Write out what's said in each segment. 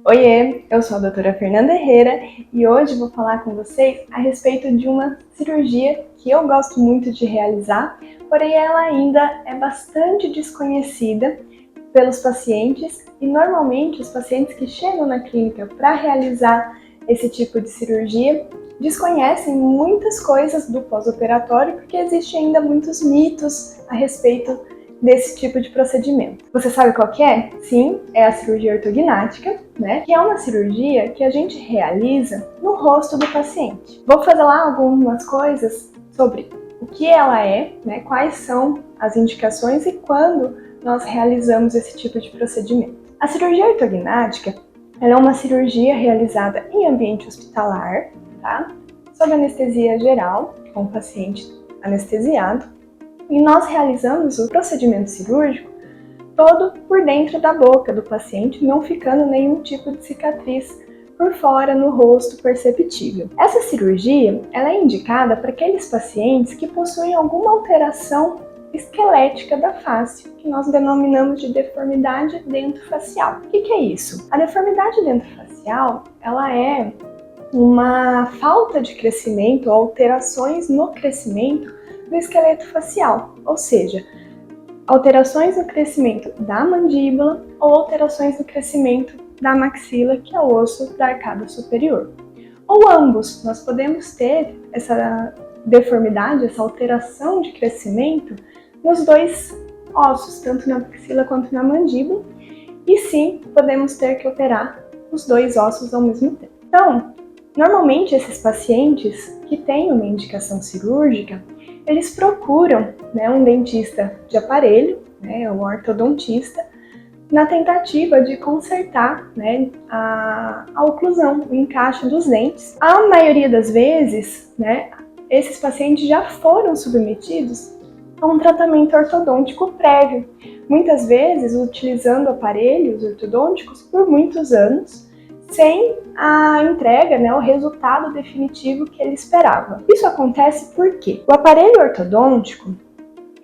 Oiê, eu sou a doutora Fernanda Herrera e hoje vou falar com vocês a respeito de uma cirurgia que eu gosto muito de realizar, porém ela ainda é bastante desconhecida pelos pacientes e normalmente os pacientes que chegam na clínica para realizar esse tipo de cirurgia desconhecem muitas coisas do pós-operatório porque existem ainda muitos mitos a respeito desse tipo de procedimento. Você sabe qual que é? Sim, é a cirurgia ortognática, né? Que é uma cirurgia que a gente realiza no rosto do paciente. Vou fazer lá algumas coisas sobre o que ela é, né? Quais são as indicações e quando nós realizamos esse tipo de procedimento. A cirurgia ortognática, ela é uma cirurgia realizada em ambiente hospitalar, tá? Sob anestesia geral, com o paciente anestesiado. E nós realizamos o procedimento cirúrgico todo por dentro da boca do paciente, não ficando nenhum tipo de cicatriz por fora no rosto perceptível. Essa cirurgia ela é indicada para aqueles pacientes que possuem alguma alteração esquelética da face, que nós denominamos de deformidade dentofacial. O que é isso? A deformidade dentofacial ela é uma falta de crescimento, alterações no crescimento do esqueleto facial, ou seja, alterações no crescimento da mandíbula ou alterações no crescimento da maxila, que é o osso da arcada superior. Ou ambos, nós podemos ter essa deformidade, essa alteração de crescimento nos dois ossos, tanto na maxila quanto na mandíbula, e sim, podemos ter que operar os dois ossos ao mesmo tempo. Então, normalmente esses pacientes que têm uma indicação cirúrgica, eles procuram um dentista de aparelho, um ortodontista, na tentativa de consertar a oclusão, o encaixe dos dentes. A maioria das vezes, esses pacientes já foram submetidos a um tratamento ortodôntico prévio, muitas vezes utilizando aparelhos ortodônticos por muitos anos, sem a entrega, o resultado definitivo que ele esperava. Isso acontece porque o aparelho ortodôntico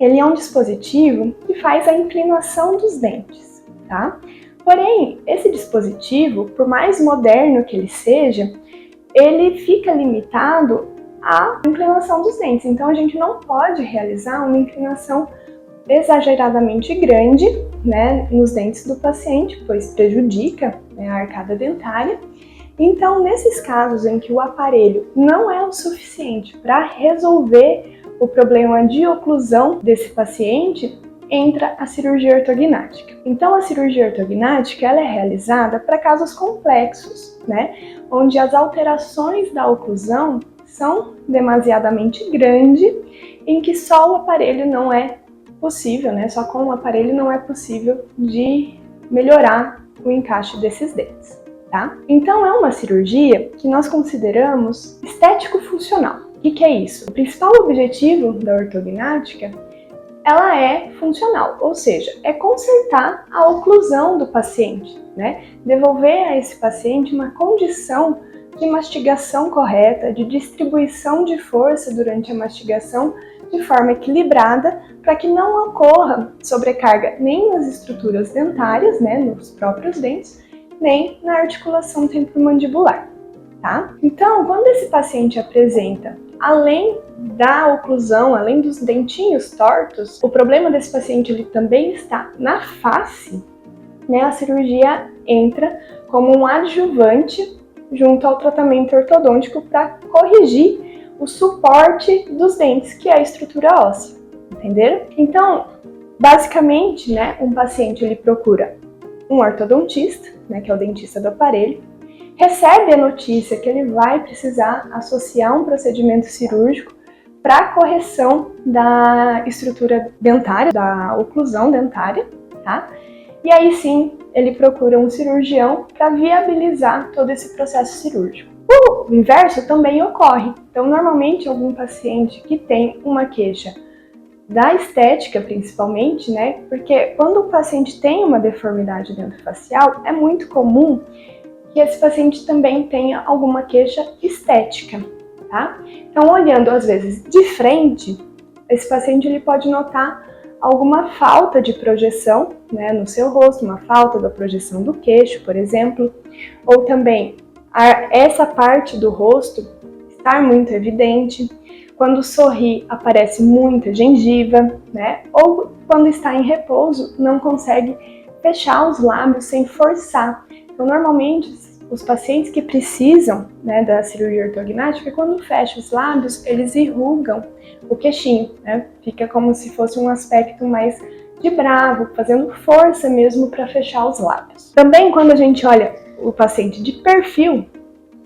ele é um dispositivo que faz a inclinação dos dentes, tá? Porém, esse dispositivo, por mais moderno que ele seja, ele fica limitado à inclinação dos dentes. Então, a gente não pode realizar uma inclinação exageradamente grande, nos dentes do paciente, pois prejudica a arcada dentária. Então, nesses casos em que o aparelho não é o suficiente para resolver o problema de oclusão desse paciente, entra a cirurgia ortognática. Então, a cirurgia ortognática ela é realizada para casos complexos, onde as alterações da oclusão são demasiadamente grandes, em que só o aparelho não é possível, só com o aparelho não é possível de melhorar o encaixe desses dentes, tá? Então é uma cirurgia que nós consideramos estético-funcional. O que é isso? O principal objetivo da ortognática, ela é funcional, ou seja, é consertar a oclusão do paciente, devolver a esse paciente uma condição de mastigação correta, de distribuição de força durante a mastigação de forma equilibrada, para que não ocorra sobrecarga nem nas estruturas dentárias, nos próprios dentes, nem na articulação temporomandibular, tá? Então, quando esse paciente apresenta, além da oclusão, além dos dentinhos tortos, o problema desse paciente ele também está na face, a cirurgia entra como um adjuvante junto ao tratamento ortodôntico para corrigir o suporte dos dentes, que é a estrutura óssea, entenderam? Então, basicamente, um paciente ele procura um ortodontista, que é o dentista do aparelho, recebe a notícia que ele vai precisar associar um procedimento cirúrgico para a correção da estrutura dentária, da oclusão dentária, tá? E aí sim, ele procura um cirurgião para viabilizar todo esse processo cirúrgico. O inverso também ocorre. Então, normalmente, algum paciente que tem uma queixa da estética, principalmente, porque quando o paciente tem uma deformidade dentofacial, é muito comum que esse paciente também tenha alguma queixa estética, tá? Então, olhando às vezes de frente, esse paciente ele pode notar alguma falta de projeção, né, no seu rosto, uma falta da projeção do queixo, por exemplo, ou também essa parte do rosto estar muito evidente. Quando sorri, aparece muita gengiva, né? Ou quando está em repouso, não consegue fechar os lábios sem forçar. Então, normalmente, os pacientes que precisam, né, da cirurgia ortognática, quando fecham os lábios, eles enrugam o queixinho, né? Fica como se fosse um aspecto mais de bravo, fazendo força mesmo para fechar os lábios. Também, quando a gente olha o paciente de perfil,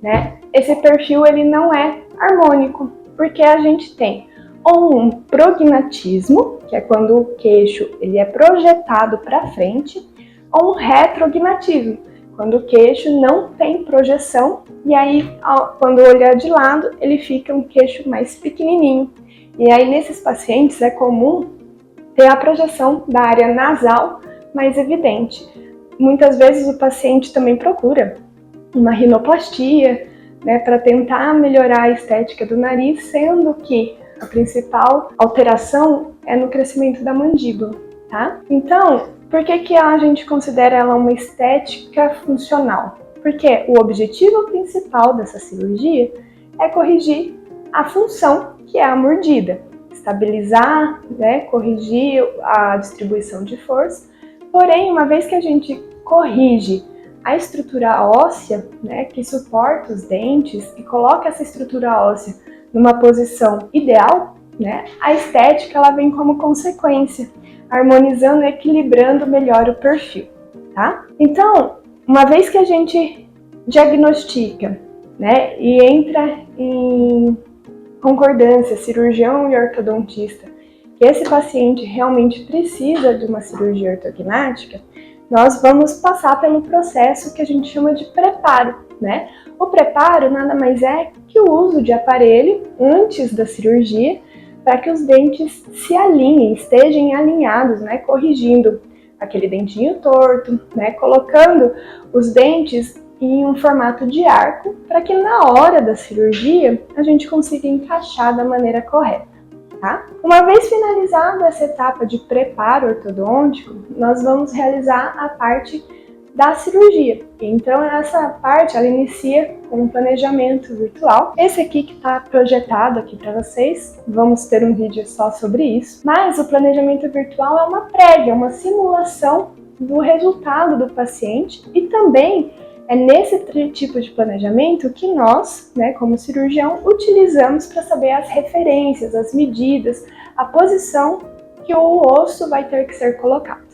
né, esse perfil ele não é harmônico, porque a gente tem ou um prognatismo, que é quando o queixo ele é projetado para frente, ou um retrognatismo, quando o queixo não tem projeção, e aí quando olhar de lado, ele fica um queixo mais pequenininho. E aí nesses pacientes é comum ter a projeção da área nasal mais evidente. Muitas vezes o paciente também procura uma rinoplastia, né, para tentar melhorar a estética do nariz, sendo que a principal alteração é no crescimento da mandíbula, tá? Então, por que a gente considera ela uma estética funcional? Porque o objetivo principal dessa cirurgia é corrigir a função, que é a mordida, estabilizar, né, corrigir a distribuição de força. Porém, uma vez que a gente corrige a estrutura óssea, né, que suporta os dentes e coloca essa estrutura óssea numa posição ideal, né, a estética ela vem como consequência, harmonizando e equilibrando melhor o perfil, tá? Então, uma vez que a gente diagnostica, né, e entra em concordância, cirurgião e ortodontista, que esse paciente realmente precisa de uma cirurgia ortognática, nós vamos passar pelo processo que a gente chama de preparo, né? O preparo nada mais é que o uso de aparelho antes da cirurgia para que os dentes se alinhem, estejam alinhados, né? Corrigindo aquele dentinho torto, né? Colocando os dentes em um formato de arco para que na hora da cirurgia a gente consiga encaixar da maneira correta. Tá? Uma vez finalizada essa etapa de preparo ortodôntico, nós vamos realizar a parte da cirurgia. Então essa parte ela inicia com um planejamento virtual. Esse aqui que está projetado aqui para vocês, vamos ter um vídeo só sobre isso. Mas o planejamento virtual é uma prévia, uma simulação do resultado do paciente e também é nesse tipo de planejamento que nós, né, como cirurgião, utilizamos para saber as referências, as medidas, a posição que o osso vai ter que ser colocado,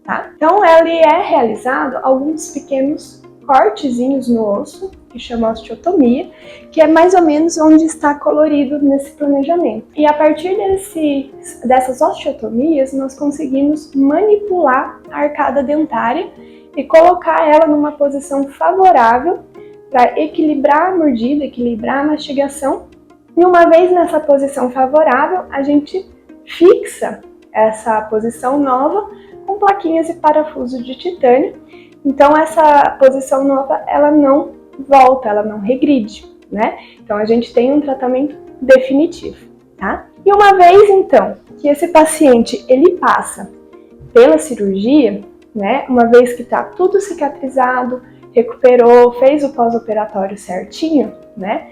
tá? Então, ele é realizado alguns pequenos cortezinhos no osso, que chama osteotomia, que é mais ou menos onde está colorido nesse planejamento. E a partir dessas osteotomias, nós conseguimos manipular a arcada dentária e colocar ela numa posição favorável para equilibrar a mordida, equilibrar a mastigação. E uma vez nessa posição favorável, a gente fixa essa posição nova com plaquinhas e parafusos de titânio. Então essa posição nova, ela não volta, ela não regride, né? Então a gente tem um tratamento definitivo, tá? E uma vez então que esse paciente ele passa pela cirurgia, né? Uma vez que está tudo cicatrizado, recuperou, fez o pós-operatório certinho, né?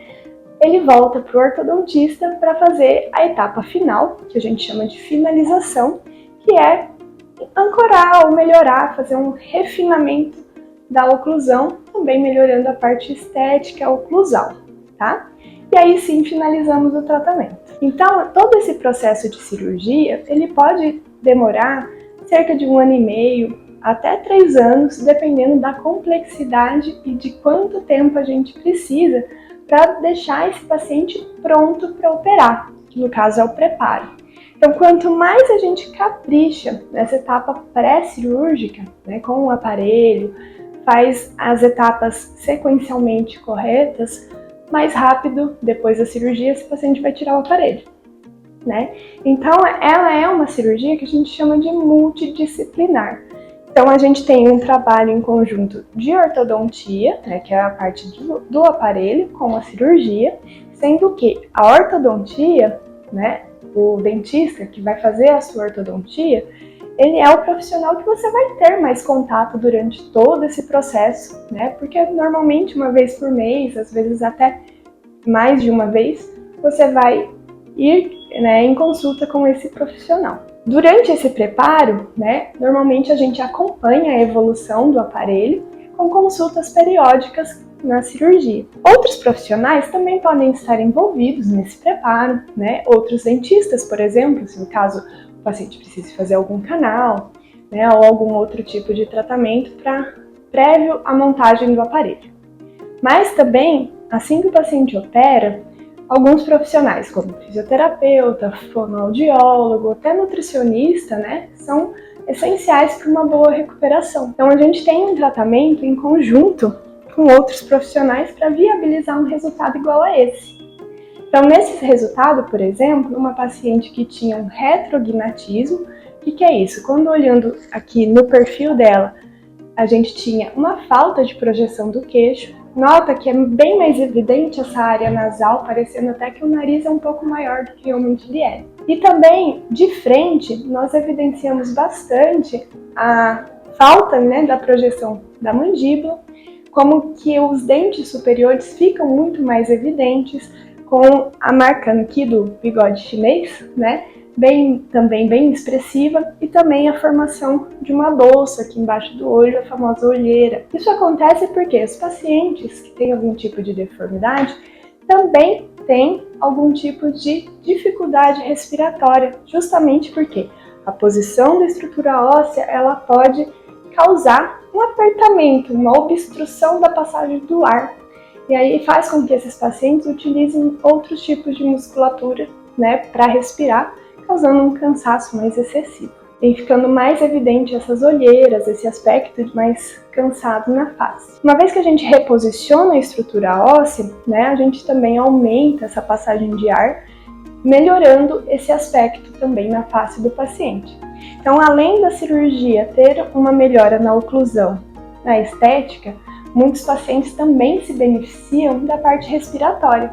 Ele volta para o ortodontista para fazer a etapa final, que a gente chama de finalização, que é ancorar ou melhorar, fazer um refinamento da oclusão, também melhorando a parte estética oclusal, tá? E aí sim finalizamos o tratamento. Então, todo esse processo de cirurgia, ele pode demorar cerca de 1 ano e meio, até 3 anos, dependendo da complexidade e de quanto tempo a gente precisa para deixar esse paciente pronto para operar, que no caso é o preparo. Então, quanto mais a gente capricha nessa etapa pré-cirúrgica, né, com o aparelho, faz as etapas sequencialmente corretas, mais rápido, depois da cirurgia, esse paciente vai tirar o aparelho, né? Então, ela é uma cirurgia que a gente chama de multidisciplinar. Então, a gente tem um trabalho em conjunto de ortodontia, né, que é a parte do aparelho, com a cirurgia, sendo que a ortodontia, né, o dentista que vai fazer a sua ortodontia, ele é o profissional que você vai ter mais contato durante todo esse processo, né? Porque normalmente uma vez por mês, às vezes até mais de uma vez, você vai ir, né, em consulta com esse profissional. Durante esse preparo, né, normalmente a gente acompanha a evolução do aparelho com consultas periódicas na cirurgia. Outros profissionais também podem estar envolvidos nesse preparo, né? Outros dentistas, por exemplo, se no caso o paciente precise fazer algum canal, né, ou algum outro tipo de tratamento prévio à montagem do aparelho. Mas também, assim que o paciente opera, alguns profissionais, como fisioterapeuta, fonoaudiólogo, até nutricionista, né, são essenciais para uma boa recuperação. Então a gente tem um tratamento em conjunto com outros profissionais para viabilizar um resultado igual a esse. Então nesse resultado, por exemplo, uma paciente que tinha um retrognatismo, o que é isso? Quando olhando aqui no perfil dela, a gente tinha uma falta de projeção do queixo. Nota que é bem mais evidente essa área nasal, parecendo até que o nariz é um pouco maior do que realmente ele é. E também, de frente, nós evidenciamos bastante a falta, né, da projeção da mandíbula, como que os dentes superiores ficam muito mais evidentes, com a marca aqui do bigode chinês, né, também bem expressiva, e também a formação de uma louça aqui embaixo do olho, a famosa olheira. Isso acontece porque os pacientes que têm algum tipo de deformidade também têm algum tipo de dificuldade respiratória, justamente porque a posição da estrutura óssea ela pode causar um apertamento, uma obstrução da passagem do ar, e aí faz com que esses pacientes utilizem outros tipos de musculatura, né, para respirar, causando um cansaço mais excessivo. Vem ficando mais evidente essas olheiras, esse aspecto mais cansado na face. Uma vez que a gente reposiciona a estrutura óssea, né, a gente também aumenta essa passagem de ar, melhorando esse aspecto também na face do paciente. Então, além da cirurgia ter uma melhora na oclusão, na estética, muitos pacientes também se beneficiam da parte respiratória,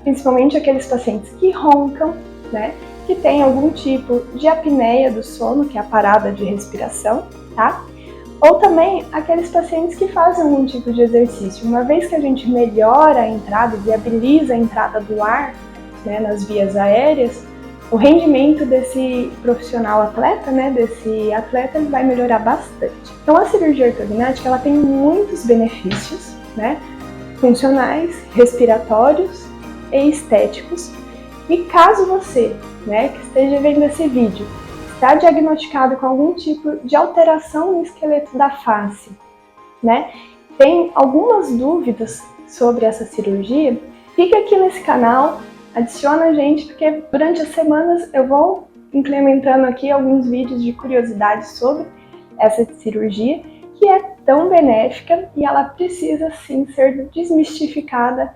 principalmente aqueles pacientes que roncam, né, que tem algum tipo de apneia do sono, que é a parada de respiração, tá? Ou também aqueles pacientes que fazem algum tipo de exercício. Uma vez que a gente melhora a entrada e viabiliza a entrada do ar, né, nas vias aéreas, o rendimento desse profissional atleta, né, desse atleta, ele vai melhorar bastante. Então a cirurgia ortognática ela tem muitos benefícios, né, funcionais, respiratórios e estéticos. E caso você, né, que esteja vendo esse vídeo, está diagnosticado com algum tipo de alteração no esqueleto da face, né, tem algumas dúvidas sobre essa cirurgia, fica aqui nesse canal, adiciona a gente, porque durante as semanas eu vou implementando aqui alguns vídeos de curiosidades sobre essa cirurgia, que é tão benéfica e ela precisa sim ser desmistificada